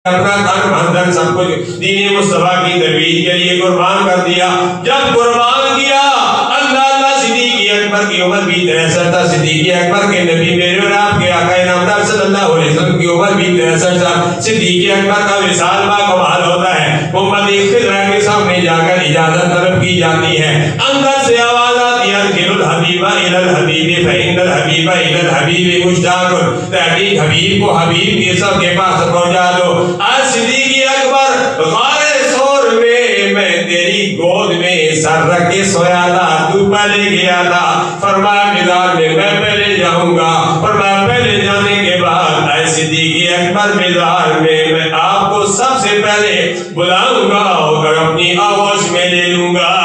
اپنا تن من دھن سب کچھ دین مصطفیٰ کی ترویج کے لیے قربان کر دیا. جب قربان کیا اللہ صدیق اکبر کی عمر بھی 63 تھا. صدیق اکبر کے نبی میرے اور آپ کے آقا نامدار صلی اللہ علیہ وسلم کی عمر بھی 63 تھا. صدیق اکبر کا وصال با کمال ہوتا ہے. امت خضرا کے سامنے جا کر اجازت طلب کی جاتی ہے. اندر سے آواز آتی ہے کہ الحبیب الی الحبیب فإن الحبیب الی الحبیب مشتاق. تحقیق حبیب کو حبیب کے سب کے پاس پہنچا دو. آج صدیق اکبر غار ثور میں تیری گود میں سر رکھ کے سویا تھا, تو پہلے گیا تھا. فرمایا مزار میں پہلے جاؤں گا. فرمایا پہلے جانے کے بعد اے صدیق اکبر مزار میں آپ کو سب سے پہلے بلاؤں گا اور اپنی آغوش میں لے لوں گا.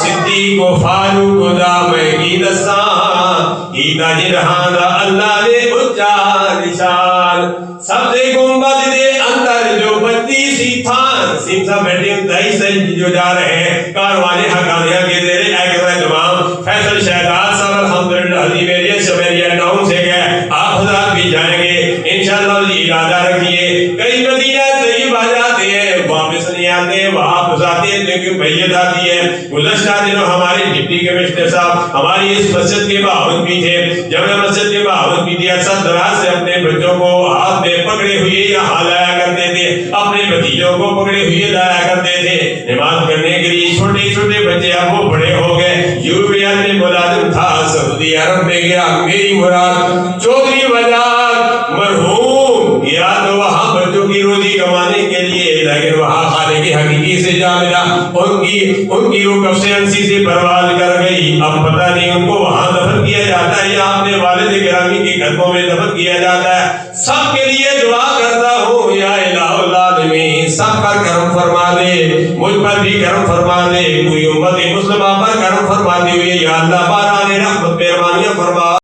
صدیق و فاروق و دامے کی دستان کی تاجرہان اللہ نے اچھا نشان. سب سے گنبد دے اندر جو 32 تھان سمسا بیٹھے 23 جو جا رہے ہیں کاروانے حقانیہ کے زیر اہتمام فیصل شہداد صاحب الحمدللہ حضی میریہ شمیریہ ٹاؤن سے گئے. آپ حضرات بھی جائیں گے انشاءاللہ. ارادہ رکھیے کئی مدینہ طیبہ جاتے ہیں واپس نہیں آتے, واپس آتے ہیں لیکن میت آتی ہے. گزشتہ دنوں ہمارے ڈپٹی کمشنر صاحب ہماری اس مسجد کے باہر بھی تھے. جب میں مسجد کے باہر بھی تھی اکثر دراز سے اپنے بچوں کو ہاتھ میں پکڑے ہوئے یہاں لایا کرتے تھے. اپنے بھتیجوں کو پکڑے ہوئے لایا کرتے تھے نماز کرنے کے لیے. چھوٹے چھوٹے بچے اب وہ بڑے ہو گئے. یوروپین میں ملازم تھا, سعودی عرب میں گیا. میری مراد چودھری وجاد مرحوم گیا تو وہاں بچوں کی روزی کمانے کے لیے, لیکن وہاں خالق حقیقی سے جا ملا. ان کی روح کب سے انسی سے پرواز کر گئی. اب پتہ نہیں ان کو وہاں دفن کیا جاتا ہے یا اپنے والد گرامی کے قدموں میں دفن کیا جاتا ہے. سب کے لیے دعا کرتا ہوں یا الہ العالمین سب پر کرم فرما دے, مجھ پر بھی کرم فرما دے, کوئی امت مسلمہ پر کرم فرماتے ہوئے یا اللہ باران رحمت مہربانیاں فرما.